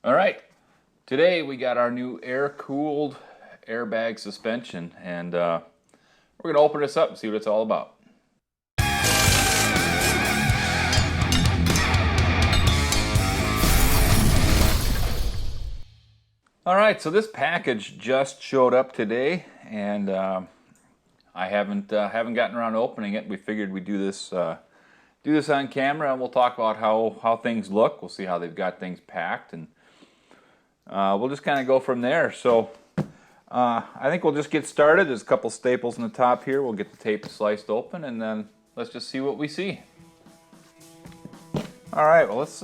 All right, today we got our new air-cooled airbag suspension, and we're gonna open this up and see what it's all about. All right, so this package just showed up today, and I haven't gotten around to opening it. We figured we'd do this on camera, and we'll talk about how things look. We'll see how they've got things packed, and we'll just kind of go from there. So I think we'll just get started. There's a couple staples in the top here. We'll get the tape sliced open, and then let's just see what we see. All right, well let's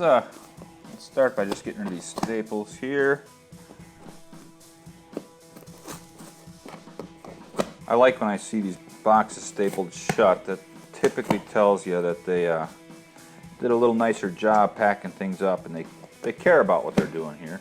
start by just getting rid of these staples here. I like when I see these boxes stapled shut. That typically tells you that they did a little nicer job packing things up, and they care about what they're doing here.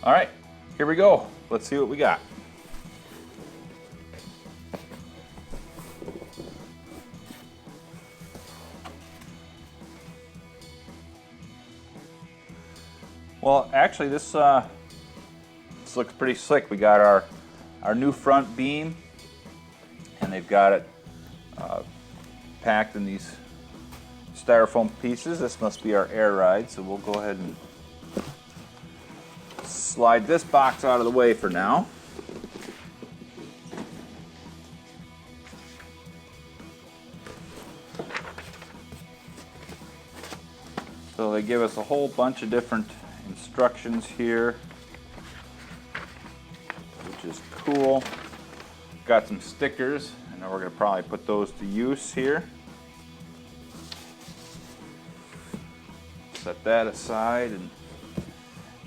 All right, here we go. Let's see what we got. Well, actually, this looks pretty slick. We got our new front beam, and they've got it packed in these styrofoam pieces. This must be our air ride, so we'll go ahead and slide this box out of the way for now. So they give us a whole bunch of different instructions here, which is cool. Got some stickers, and then we're going to probably put those to use here. Set that aside, and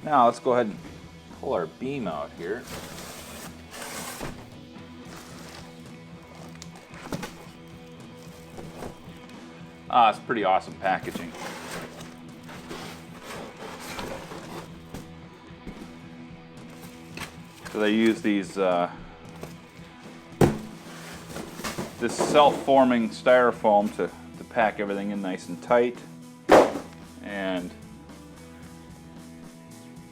now let's go ahead and pull our beam out here. It's pretty awesome packaging. So they use these this self-forming styrofoam to pack everything in nice and tight. And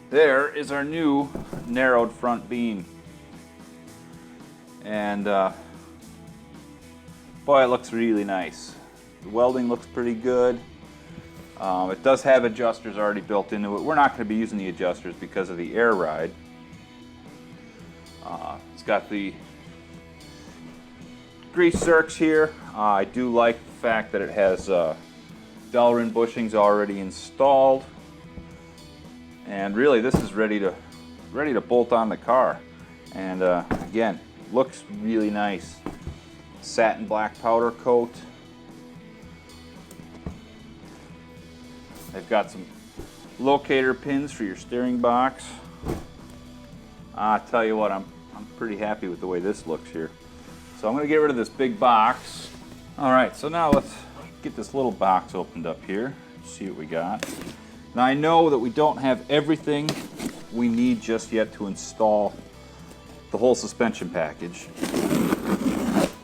there is our new narrowed front beam. And boy, it looks really nice. The welding looks pretty good. It does have adjusters already built into it. We're not going to be using the adjusters because of the air ride. It's got the grease zerks here. I do like the fact that it has Delrin bushings already installed. And really, this is ready to bolt on the car. And again, looks really nice. Satin black powder coat. They've got some locator pins for your steering box. I tell you what, I'm pretty happy with the way this looks here. So I'm going to get rid of this big box. All right, so now let's get this little box opened up here. See what we got. Now I know that we don't have everything we need just yet to install the whole suspension package.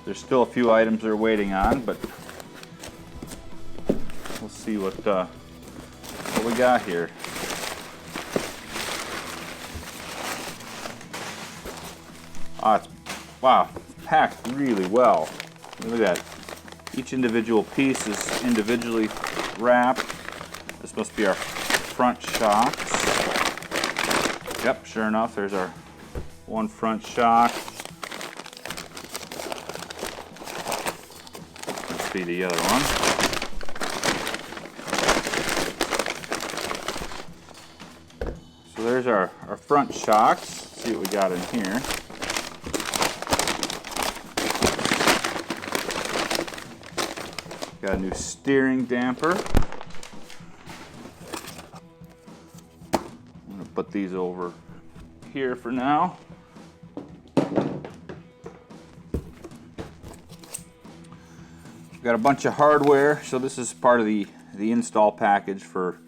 There's still a few items they're waiting on, but we'll see what we got here. Wow, it's packed really well. Look at that. Each individual piece is individually wrapped. This must be our front shocks. Yep, sure enough, there's our one front shock. Must be the other one. So there's our front shocks. Let's see what we got in here. Got a new steering damper. I'm going to put these over here for now. got a bunch of hardware. So this is part of the install package for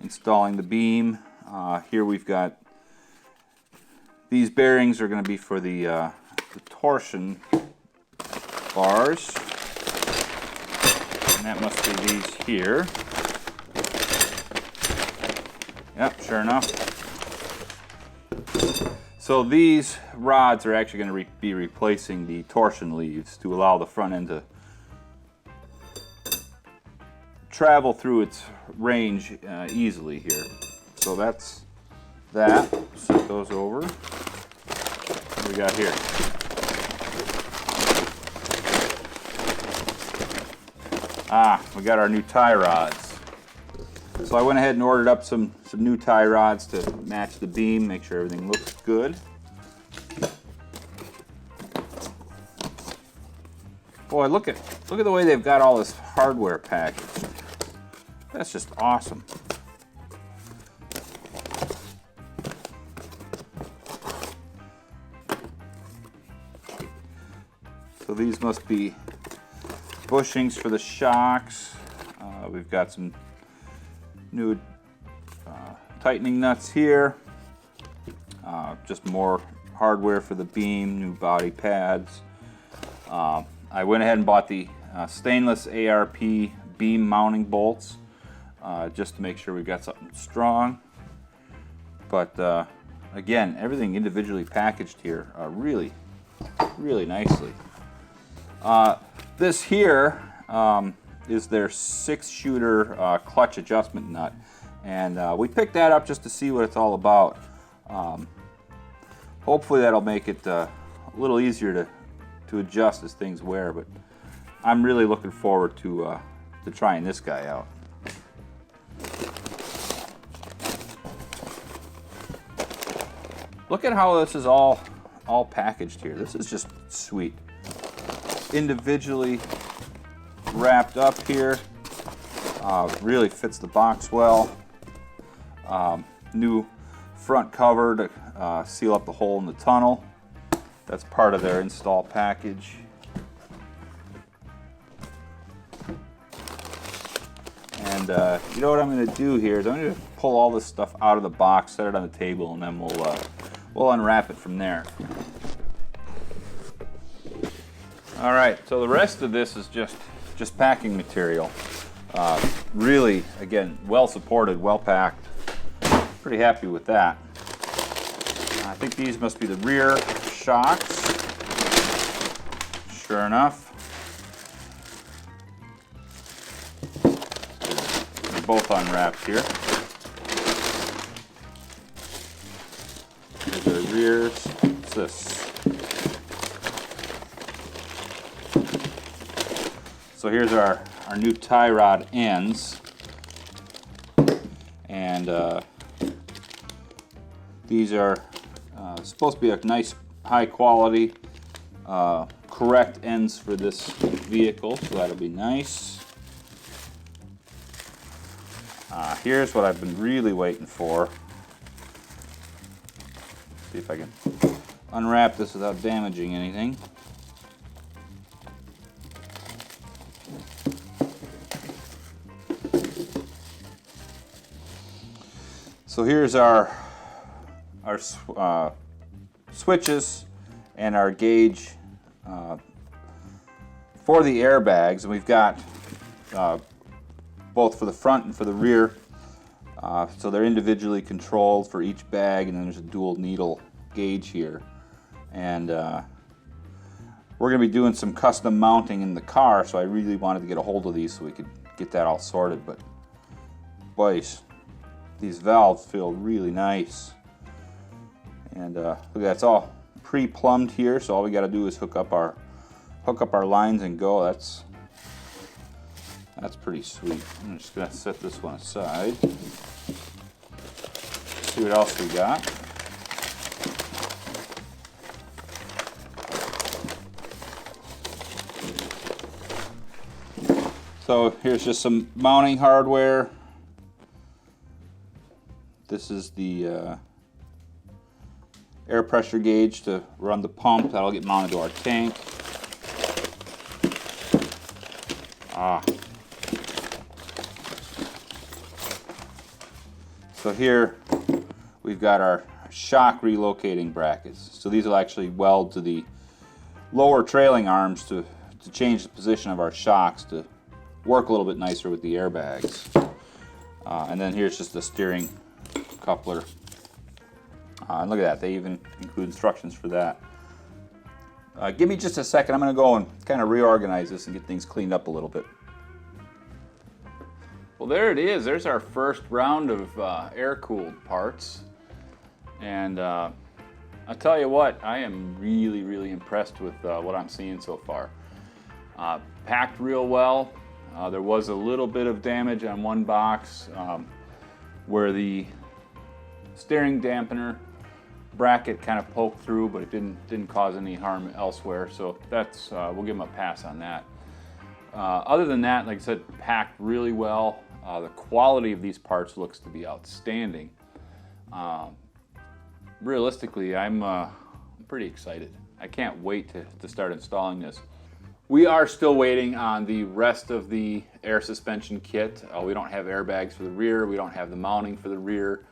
installing the beam. Here we've got these bearings are going to be for the torsion bars, and that must be these here. Yep, sure enough. So these rods are actually going to be replacing the torsion leaves to allow the front end to travel through its range easily here. So that's that. Set those over. What do we got here? We got our new tie rods. So I went ahead and ordered up some new tie rods to match the beam, make sure everything looks good. Boy, look at the way they've got all this hardware packaged. That's just awesome. So these must be bushings for the shocks. We've got some new tightening nuts here. Just more hardware for the beam, new body pads. I went ahead and bought the stainless ARP beam mounting bolts just to make sure we've got something strong. But again, everything individually packaged here really, really nicely. This here is their 6-shooter clutch adjustment nut, and we picked that up just to see what it's all about. Hopefully that'll make it a little easier to adjust as things wear, but I'm really looking forward to trying this guy out. Look at how this is all packaged here. This is just sweet. Individually wrapped up here. Really fits the box well. New front cover to seal up the hole in the tunnel. That's part of their install package. And you know what I'm going to do here is I'm going to pull all this stuff out of the box, set it on the table, and then we'll unwrap it from there. All right, so the rest of this is just packing material. Really, again, well supported, well packed. Pretty happy with that. I think these must be the rear shocks. Sure enough. They're both unwrapped here. Here's the rears. What's this? So here's our new tie rod ends, and these are supposed to be a nice high quality correct ends for this vehicle, so that'll be nice. Here's what I've been really waiting for. See if I can unwrap this without damaging anything. So here's our switches and our gauge for the airbags, and we've got both for the front and for the rear. So they're individually controlled for each bag, and then there's a dual needle gauge here. And we're going to be doing some custom mounting in the car, so I really wanted to get a hold of these so we could get that all sorted. But boys, these valves feel really nice. And look at that, it's all pre-plumbed here, so all we got to do is hook up our lines and go. That's pretty sweet. I'm just going to set this one aside. See what else we got. So here's just some mounting hardware. This is the air pressure gauge to run the pump. That'll get mounted to our tank. So here we've got our shock relocating brackets. So these will actually weld to the lower trailing arms to change the position of our shocks to work a little bit nicer with the airbags. And then here's just the steering coupler. And look at that, they even include instructions for that. Give me just a second, I'm going to go and kind of reorganize this and get things cleaned up a little bit. Well, there it is. There's our first round of air-cooled parts. And I'll tell you what, I am really, really impressed with what I'm seeing so far. Packed real well. There was a little bit of damage on one box where the steering dampener bracket kind of poked through, but it didn't cause any harm elsewhere. So that's we'll give them a pass on that. Other than that, like I said, packed really well. The quality of these parts looks to be outstanding. Realistically, I'm pretty excited. I can't wait to start installing this. We are still waiting on the rest of the air suspension kit. We don't have airbags for the rear, we don't have the mounting for the rear,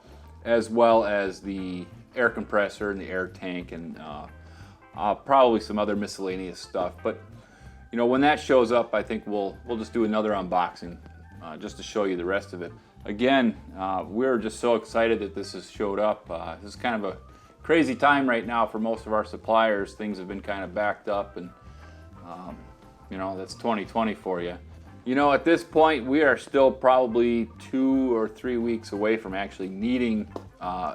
as well as the air compressor and the air tank, and probably some other miscellaneous stuff. But you know, when that shows up, I think we'll just do another unboxing just to show you the rest of it. Again, we're just so excited that this has showed up. This is kind of a crazy time right now for most of our suppliers. Things have been kind of backed up, and you know, that's 2020 for you. You know, at this point, we are still probably 2 or 3 weeks away from actually needing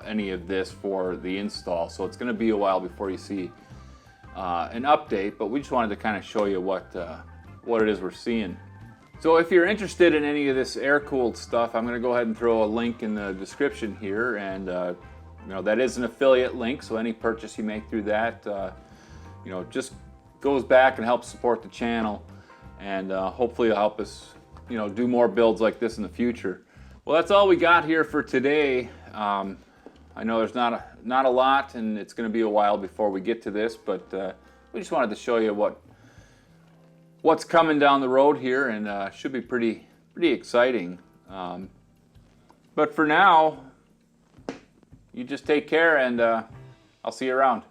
any of this for the install. So it's going to be a while before you see an update, but we just wanted to kind of show you what it is we're seeing. So if you're interested in any of this air-cooled stuff, I'm going to go ahead and throw a link in the description here, and you know, that is an affiliate link, so any purchase you make through that, you know, just goes back and helps support the channel, and hopefully it'll help us, you know, do more builds like this in the future. Well, that's all we got here for today. I know there's not a lot, and it's going to be a while before we get to this, but we just wanted to show you what's coming down the road here, and should be pretty exciting. But for now, you just take care, and I'll see you around.